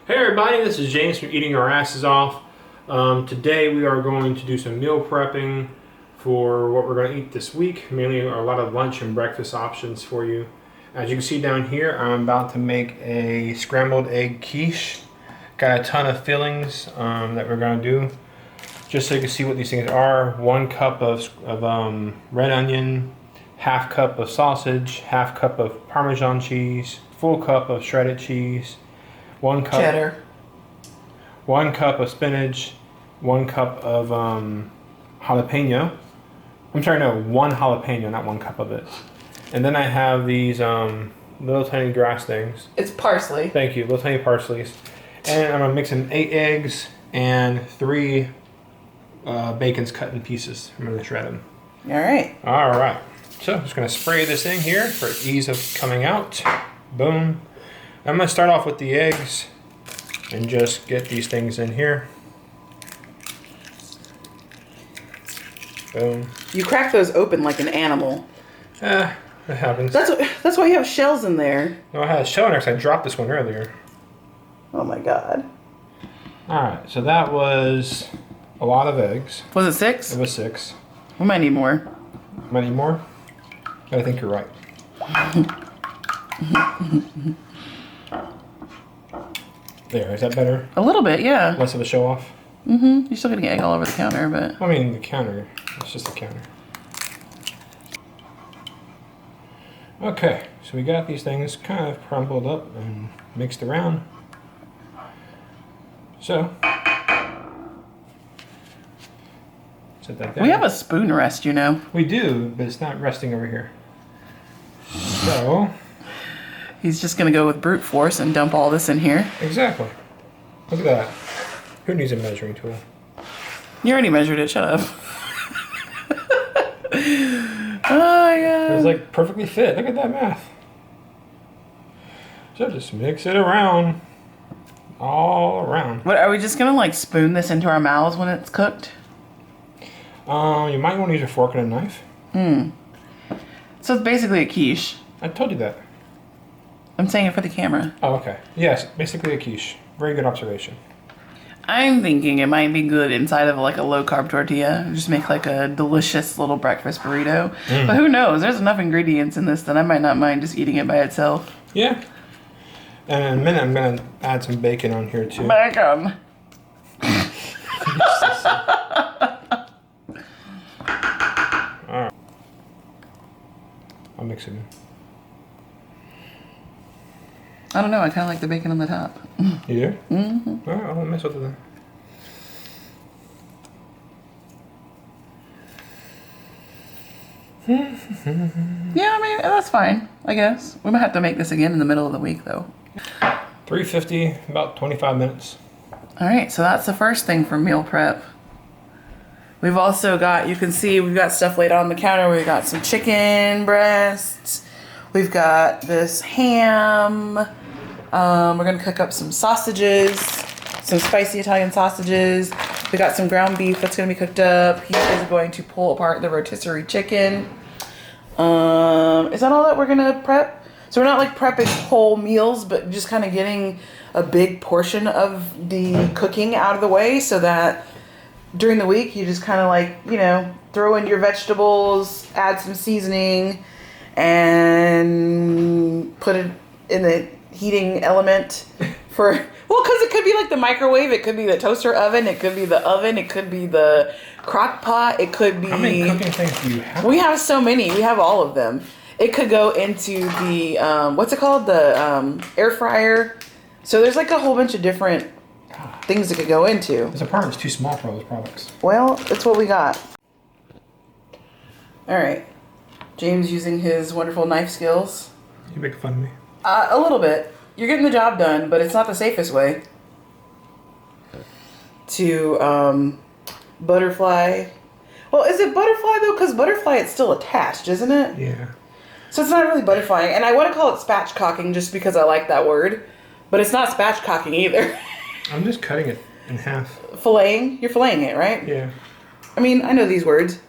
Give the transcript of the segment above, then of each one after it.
Hey everybody, this is James from Eating Our Asses Off. Today we are going to do some meal prepping for what we're going to eat this week. Mainly a lot of lunch and breakfast options for you. As you can see down here, I'm about to make a scrambled egg quiche. Got a ton of fillings that we're going to do. Just so you can see what these things are. 1 cup of red onion, half cup of sausage, half cup of Parmesan cheese, full cup of shredded cheese, 1 cup cheddar, 1 cup of spinach, 1 cup of jalapeno. I'm sorry, no, 1 jalapeno, not 1 cup of it. And then I have these little tiny grass things. It's parsley. Thank you, little tiny parsleys. And I'm gonna mix in 8 eggs and 3 bacons cut in pieces. I'm gonna shred them. All right. All right. So I'm just gonna spray this in here for ease of coming out. Boom. I'm going to start off with the eggs and just get these things in here. Boom. You crack those open like an animal. It happens. That's why you have shells in there. No, I had a shell in there because I dropped this one earlier. Oh my god. Alright, so that was a lot of eggs. Was it 6? It was 6. We might need more. Might need more? But I think you're right. There, is that better? A little bit, yeah. Less of a show off? Mm-hmm. You're still getting egg all over the counter, but... I mean, the counter. It's just the counter. Okay, so we got these things kind of crumpled up and mixed around. So, set that down. We have a spoon rest, you know. We do, but it's not resting over here. So... He's just going to go with brute force and dump all this in here. Exactly. Look at that. Who needs a measuring tool? You already measured it. Shut up. Oh, yeah. It's like perfectly fit. Look at that math. So just mix it around. All around. What, are we just going to like spoon this into our mouths when it's cooked? You might want to use a fork and a knife. So it's basically a quiche. I told you that. I'm saying it for the camera. Oh, okay. Yes, basically a quiche. Very good observation. I'm thinking it might be good inside of like a low-carb tortilla. Just make like a delicious little breakfast burrito. But who knows? There's enough ingredients in this that I might not mind just eating it by itself. Yeah. And in a minute, I'm going to add some bacon on here, too. Bacon. Alright. I'll mix it in. I don't know. I kind of like the bacon on the top. You do? Mm-hmm. Alright, I won't mess with it then. Yeah, I mean, that's fine, I guess. We might have to make this again in the middle of the week, though. 350, about 25 minutes. All right, so that's the first thing for meal prep. We've also got, you can see, we've got stuff laid on the counter. We've got some chicken breasts. We've got this ham. We're going to cook up some sausages, some spicy Italian sausages. We got some ground beef that's going to be cooked up. He is going to pull apart the rotisserie chicken. Is that all that we're going to prep? So we're not like prepping whole meals, but just kind of getting a big portion of the cooking out of the way so that during the week you just kind of like, you know, throw in your vegetables, add some seasoning, and put it in the heating element for, well, because it could be like the microwave, it could be the toaster oven, it could be the oven, it could be the crock pot, it could be... How many cooking things do you have? We have so many. We have all of them. It could go into the, what's it called? The air fryer. So there's like a whole bunch of different things it could go into. This apartment's too small for all those products. Well, that's what we got. All right. James using his wonderful knife skills. You make fun of me. A little bit. You're getting the job done, but it's not the safest way to butterfly. Well, is it butterfly though? Because butterfly, it's still attached, isn't it? Yeah. So it's not really butterflying. And I want to call it spatchcocking just because I like that word. But it's not spatchcocking either. I'm just cutting it in half. Filleting? You're filleting it, right? Yeah. I mean, I know these words.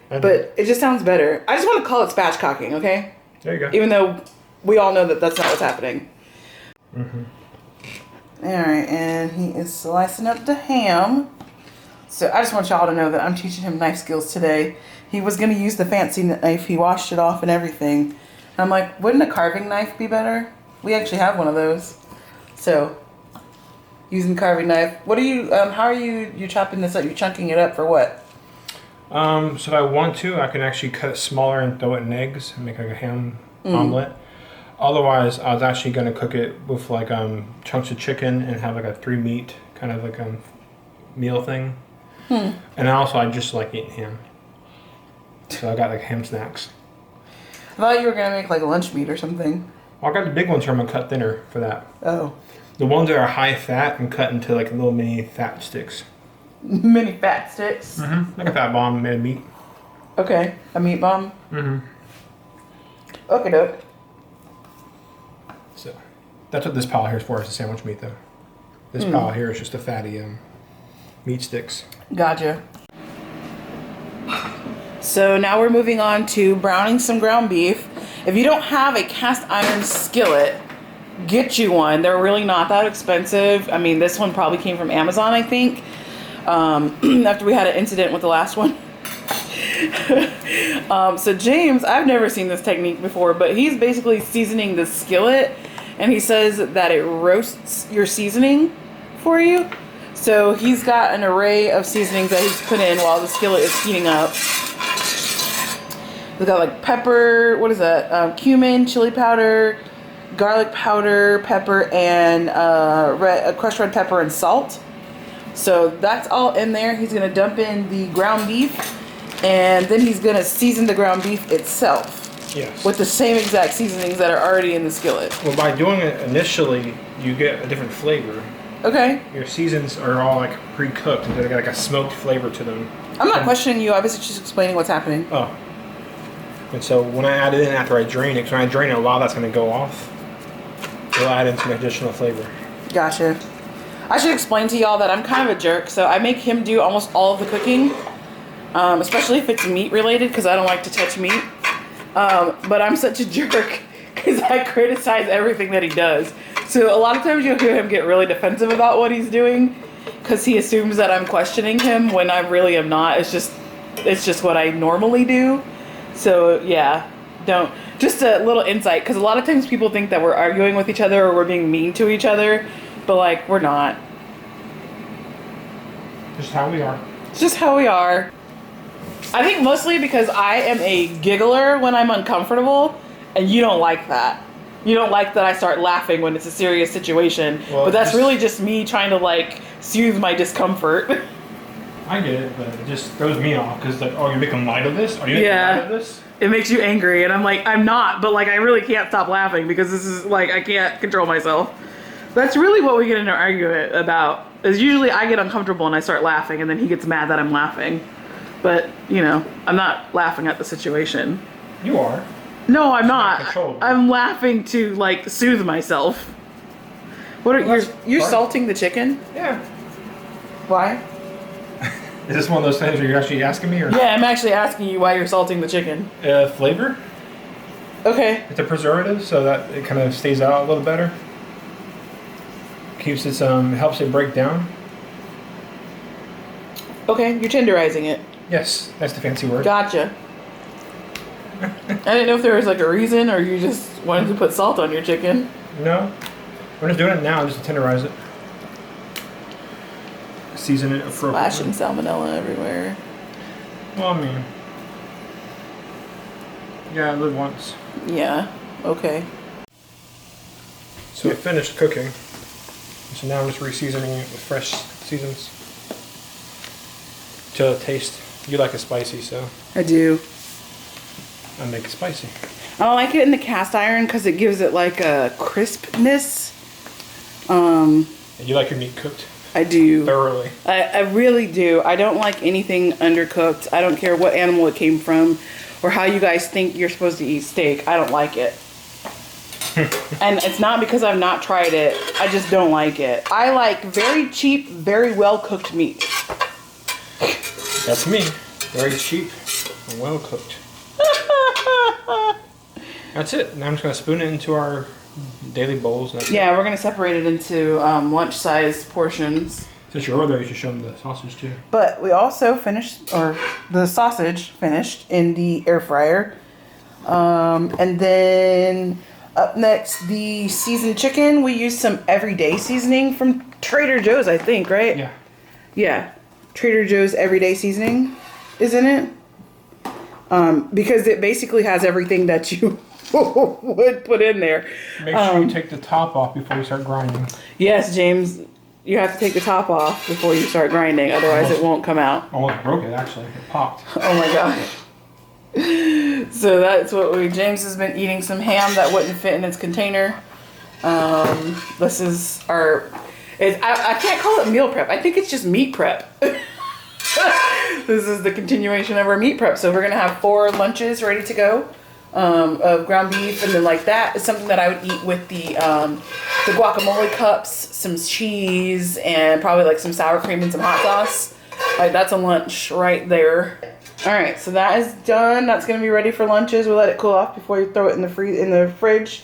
But it just sounds better. I just want to call it spatchcocking, okay? There you go. Even though we all know that that's not what's happening. Mm-hmm. Alright, and he is slicing up the ham. So I just want y'all to know that I'm teaching him knife skills today. He was going to use the fancy knife. He washed it off and everything. And I'm like, wouldn't a carving knife be better? We actually have one of those. So, using carving knife. What are you, how are you chopping this up? You chunking it up for what? So if I want to, I can actually cut it smaller and throw it in eggs and make like a ham omelet. Otherwise, I was actually going to cook it with like chunks of chicken and have like a 3-meat kind of like meal thing. And also, I just like eating ham. So I got like ham snacks. I thought you were going to make like a lunch meat or something. Well, I got the big ones here. I'm going to cut thinner for that. Oh. The ones that are high fat and cut into like little mini fat sticks. Mini fat sticks? Like a fat bomb made of meat. Okay. A meat bomb? Okay, doke. So that's what this pile here is for, is the sandwich meat though. This pile here is just a fatty meat sticks. Gotcha. So now we're moving on to browning some ground beef. If you don't have a cast iron skillet, get you one. They're really not that expensive. I mean, this one probably came from Amazon, I think. After we had an incident with the last one. So James, I've never seen this technique before, but he's basically seasoning the skillet, and he says that it roasts your seasoning for you. So he's got an array of seasonings that he's put in while the skillet is heating up. We've got like pepper, what is that? Cumin, chili powder, garlic powder, pepper, and crushed red pepper and salt. So that's all in there. He's gonna dump in the ground beef, and then he's gonna season the ground beef itself. Yes. With the same exact seasonings that are already in the skillet. Well, by doing it initially, you get a different flavor. Okay. Your seasons are all like pre-cooked, and they got like a smoked flavor to them. I'm not questioning you. I was just explaining what's happening. Oh. And so when I add it in after I drain it, because when I drain it, a lot of that's going to go off. It'll add in some additional flavor. Gotcha. I should explain to y'all that I'm kind of a jerk, so I make him do almost all of the cooking, especially if it's meat related, because I don't like to touch meat. But I'm such a jerk because I criticize everything that he does. So a lot of times you'll hear him get really defensive about what he's doing because he assumes that I'm questioning him when I really am not. It's just what I normally do. So yeah, just a little insight, because a lot of times people think that we're arguing with each other or we're being mean to each other, but like we're not. Just how we are. It's just how we are. I think mostly because I am a giggler when I'm uncomfortable, and you don't like that. You don't like that I start laughing when it's a serious situation. Well, but that's really just me trying to like soothe my discomfort. I get it, but it just throws me off because like, oh, you're making light of this? Are you making light of this? It makes you angry, and I'm like, I'm not, but like I really can't stop laughing because this is like I can't control myself. That's really what we get in an argument about. Is usually I get uncomfortable and I start laughing, and then he gets mad that I'm laughing. But you know, I'm not laughing at the situation. You are. No, I'm not. I'm laughing to like soothe myself. What are you're salting the chicken? Yeah. Why? Is this one of those things where you're actually asking me, or? Yeah, I'm actually asking you why you're salting the chicken. Flavor. Okay. It's a preservative, so that it kind of stays out a little better. Keeps it helps it break down. Okay, you're tenderizing it. Yes, that's the fancy word. Gotcha. I didn't know if there was like a reason, or you just wanted to put salt on your chicken. No, we're just doing it now just to tenderize it. Season it appropriately. Splashing salmonella everywhere. Well, I mean, yeah, I live once. Yeah. Okay. So it finished cooking. So now I'm just re-seasoning it with fresh seasons to taste. You like it spicy, so I do. I make it spicy. I don't like it in the cast iron because it gives it like a crispness. And you like your meat cooked? I do. Thoroughly. I really do. I don't like anything undercooked. I don't care what animal it came from or how you guys think you're supposed to eat steak. I don't like it. And it's not because I've not tried it. I just don't like it. I like very cheap, very well cooked meat. That's me. Very cheap and well cooked. That's it. Now I'm just going to spoon it into our daily bowls. That's Yeah, we're gonna separate it into lunch-sized portions. Since you're over there, you should show them the sausage too. But we also finished, or the sausage finished in the air fryer. And then up next, the seasoned chicken. We used some everyday seasoning from Trader Joe's, I think, right? Yeah. Yeah. Trader Joe's everyday seasoning is in it. Because it basically has everything that you would put in there. Make sure you take the top off before you start grinding. Yes, James, you have to take the top off before you start grinding, otherwise it won't come out. Almost broke it, actually. It popped. Oh my gosh. So that's what James has been eating some ham that wouldn't fit in its container. This is I can't call it meal prep. I think it's just meat prep. This is the continuation of our meat prep. So we're going to have 4 lunches ready to go. Of ground beef, and then like that is something that I would eat with the guacamole cups, some cheese, and probably like some sour cream and some hot sauce. Like that's a lunch right there. All right, so that is done. That's gonna be ready for lunches. We'll let it cool off before you throw it in the fridge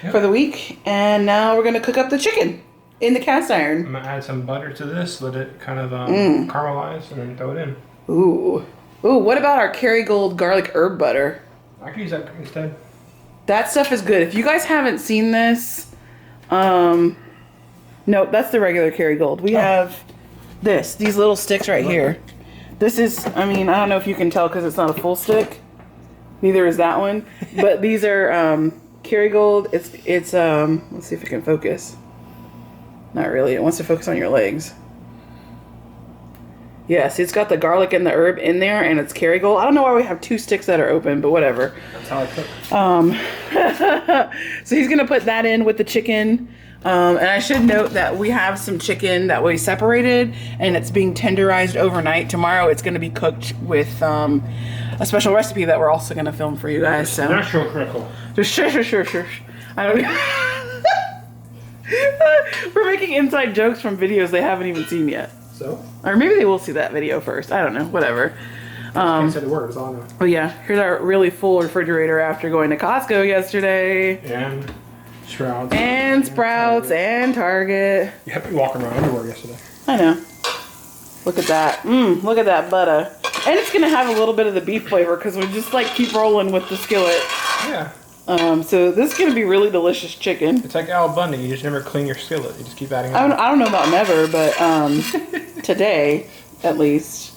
for the week. And now we're gonna cook up the chicken in the cast iron. I'm gonna add some butter to this, let it kind of caramelize, and then throw it in. Ooh, what about our Kerrygold garlic herb butter? I could use that instead. That stuff is good. If you guys haven't seen this, no, that's the regular Kerrygold. We have these little sticks right here. This is, I don't know if you can tell because it's not a full stick. Neither is that one. But these are Kerrygold. It's let's see if it can focus. Not really. It wants to focus on your legs. Yes, it's got the garlic and the herb in there, and it's Kerrygold. I don't know why we have 2 sticks that are open, but whatever. That's how I cook. So he's gonna put that in with the chicken. And I should note that we have some chicken that we separated, and it's being tenderized overnight. Tomorrow it's gonna be cooked with a special recipe that we're also gonna film for you guys. So Natural critical. Sure. I don't. We're making inside jokes from videos they haven't even seen yet. So? Or maybe they will see that video first. I don't know. Whatever. Can't say the words, I know. Oh yeah, here's our really full refrigerator after going to Costco yesterday. And Sprouts. And Sprouts and Target. You had to be walking around everywhere yesterday. I know. Look at that. Look at that butter. And it's gonna have a little bit of the beef flavor because we just like keep rolling with the skillet. Yeah. So this is gonna be really delicious chicken. It's like Al Bundy. You just never clean your skillet. You just keep adding. I don't know about never, but today at least.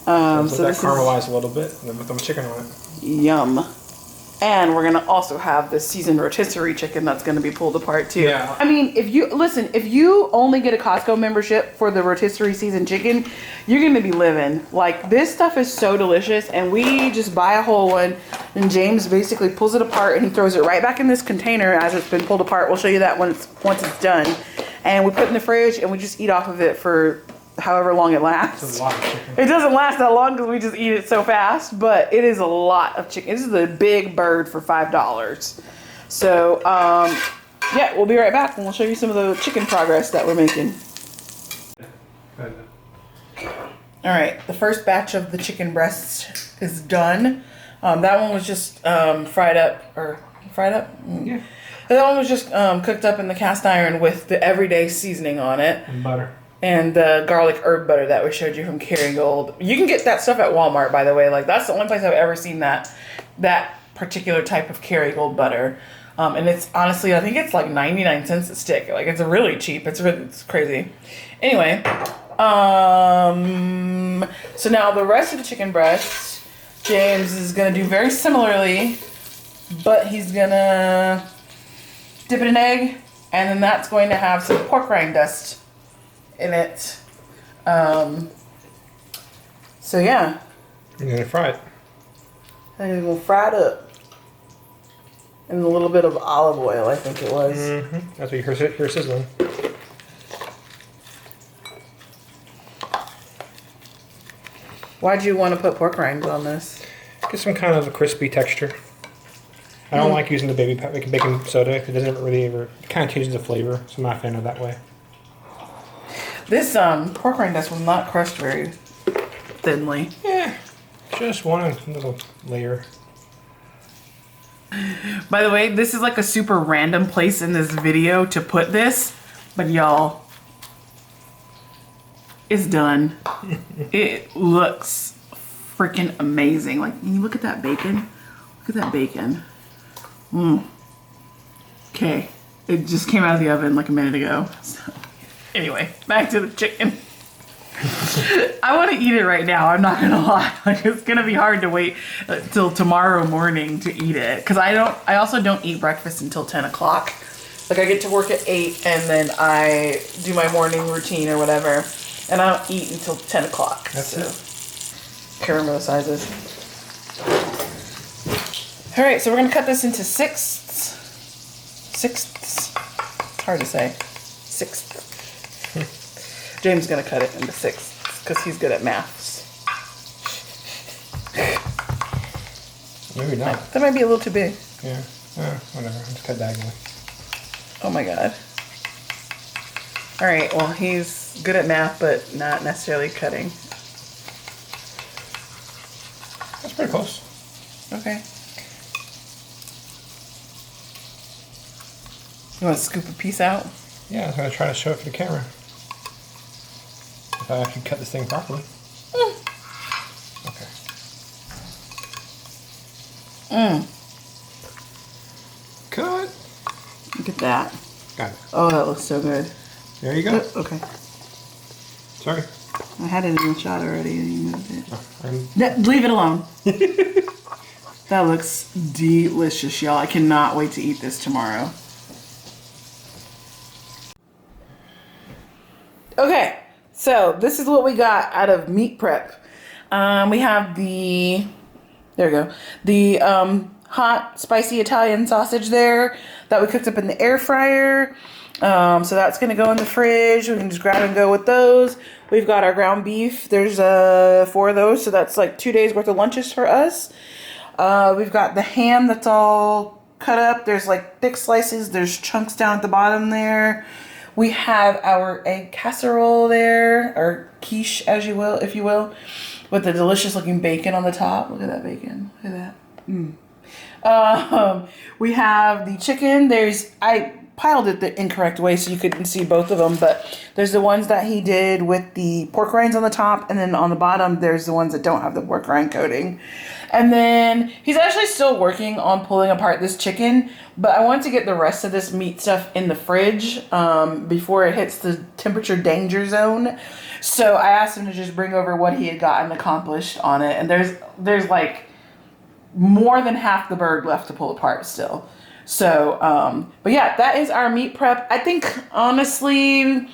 So so that this caramelized a little bit, and then put some chicken on it. Yum. And we're gonna also have the seasoned rotisserie chicken that's gonna be pulled apart too. Yeah. If you only get a Costco membership for the rotisserie seasoned chicken, you're gonna be living. Like this stuff is so delicious, and we just buy a whole one, and James basically pulls it apart and he throws it right back in this container as it's been pulled apart. We'll show you that once it's done, and we put it in the fridge and we just eat off of it for however long it lasts. It's a lot of chicken. It doesn't last that long because we just eat it so fast, but it is a lot of chicken. This is a big bird for $5. So, yeah, we'll be right back and we'll show you some of the chicken progress that we're making. All right, the first batch of the chicken breasts is done. That one was just fried up. Yeah. That one was just cooked up in the cast iron with the everyday seasoning on it. And butter. And the garlic herb butter that we showed you from Kerrygold. You can get that stuff at Walmart, by the way. Like that's the only place I've ever seen that particular type of Kerrygold butter. And it's honestly, I think it's like 99 cents a stick. Like it's really cheap. It's crazy. Anyway, so now the rest of the chicken breasts, James is gonna do very similarly, but he's gonna dip it in egg, and then that's going to have some pork rind dust in it. So yeah. And then fry it. And then we'll fry it up. And a little bit of olive oil, I think it was. Mm-hmm. That's what you hear sizzling. Why'd you want to put pork rinds on this? Get some kind of a crispy texture. I don't like using the baking soda because it doesn't really it kind of changes the flavor, so I'm not a fan of that way. This pork rind dust will not crust very thinly. Yeah, just one little layer. By the way, this is like a super random place in this video to put this, but y'all, it's done. It looks freaking amazing. Like, you look at that bacon. Look at that bacon. Okay, it just came out of the oven like a minute ago. So, anyway, back to the chicken. I want to eat it right now. I'm not gonna lie. Like, it's gonna be hard to wait till tomorrow morning to eat it because I also don't eat breakfast until 10 o'clock. Like, I get to work at 8 and then I do my morning routine or whatever, and I don't eat until 10 o'clock. That's so. it. Can't remember the sizes. All right, so we're gonna cut this into sixths. Sixths. It's hard to say. Sixths. James is gonna cut it into sixths because he's good at maths. Maybe not. That might be a little too big. Yeah. Whatever. I'll just cut diagonally. Oh my god. All right, well, he's good at math, but not necessarily cutting. That's pretty close. Okay. You want to scoop a piece out? Yeah, I was gonna try to show it for the camera. If I actually cut this thing properly. Okay. Cut. Look at that. Got it. Oh, that looks so good. There you go. Oh, okay. Sorry. I had it in the shot already and you moved it. Oh, No, leave it alone. That looks delicious, y'all. I cannot wait to eat this tomorrow. Okay, so this is what we got out of meat prep. We have the, there we go, the hot spicy Italian sausage there that we cooked up in the air fryer. So that's gonna go in the fridge. We can just grab and go with those. We've got our ground beef. There's 4 of those, so that's like 2 days worth of lunches for us. We've got the ham that's all cut up. There's like thick slices. There's chunks down at the bottom there. We have our egg casserole there, or quiche, as you will, if you will, with the delicious looking bacon on the top. Look at that bacon. Look at that. We have the chicken. I piled it the incorrect way so you couldn't see both of them, but there's the ones that he did with the pork rinds on the top, and then on the bottom there's the ones that don't have the pork rind coating. And then he's actually still working on pulling apart this chicken, but I want to get the rest of this meat stuff in the fridge before it hits the temperature danger zone. So I asked him to just bring over what he had gotten accomplished on it, and there's like more than half the bird left to pull apart still. So, but yeah, that is our meat prep. I think, honestly,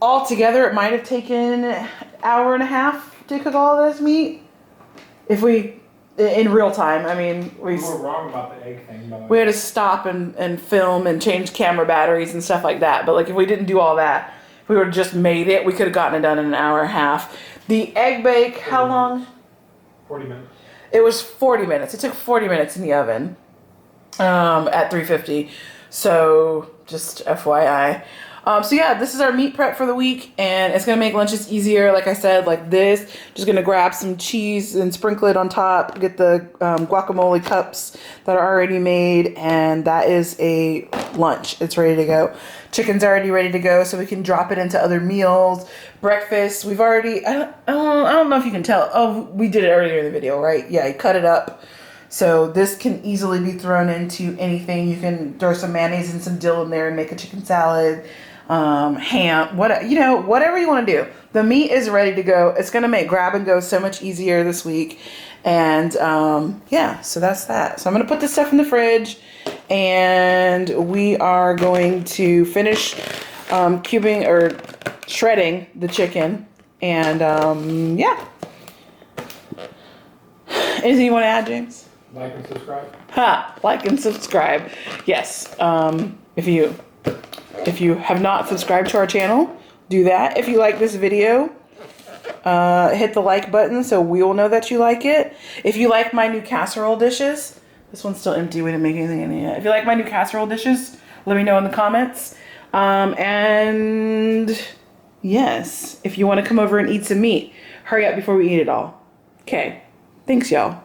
altogether, it might have taken an hour and a half to cook all of this meat. If we, in real time, I mean, We were wrong about the egg thing, by the way. we had to stop and film and change camera batteries and stuff like that. But like, if we didn't do all that, if we would have just made it, we could have gotten it done in an hour and a half. The egg bake, how long? 40 minutes. It was 40 minutes. It took 40 minutes in the oven. At 350. So just FYI. So yeah, this is our meat prep for the week, and it's gonna make lunches easier. Like I said, like this, just gonna grab some cheese and sprinkle it on top, get the guacamole cups that are already made, and that is a lunch. It's ready to go. Chicken's already ready to go, so we can drop it into other meals. Breakfast, we've already, I don't know if you can tell. Oh, we did it earlier in the video, right? Yeah, you cut it up. So this can easily be thrown into anything. You can throw some mayonnaise and some dill in there and make a chicken salad, ham, whatever you want to do. The meat is ready to go. It's going to make grab and go so much easier this week. And yeah, so that's that. So I'm going to put this stuff in the fridge, and we are going to finish cubing or shredding the chicken. And yeah. Anything you want to add, James? Like and subscribe. Like and subscribe. Yes. If you have not subscribed to our channel, do that. If you like this video, hit the like button so we will know that you like it. If you like my new casserole dishes, this one's still empty. We didn't make anything in it yet. If you like my new casserole dishes, let me know in the comments. And yes, if you want to come over and eat some meat, hurry up before we eat it all. Okay. Thanks, y'all.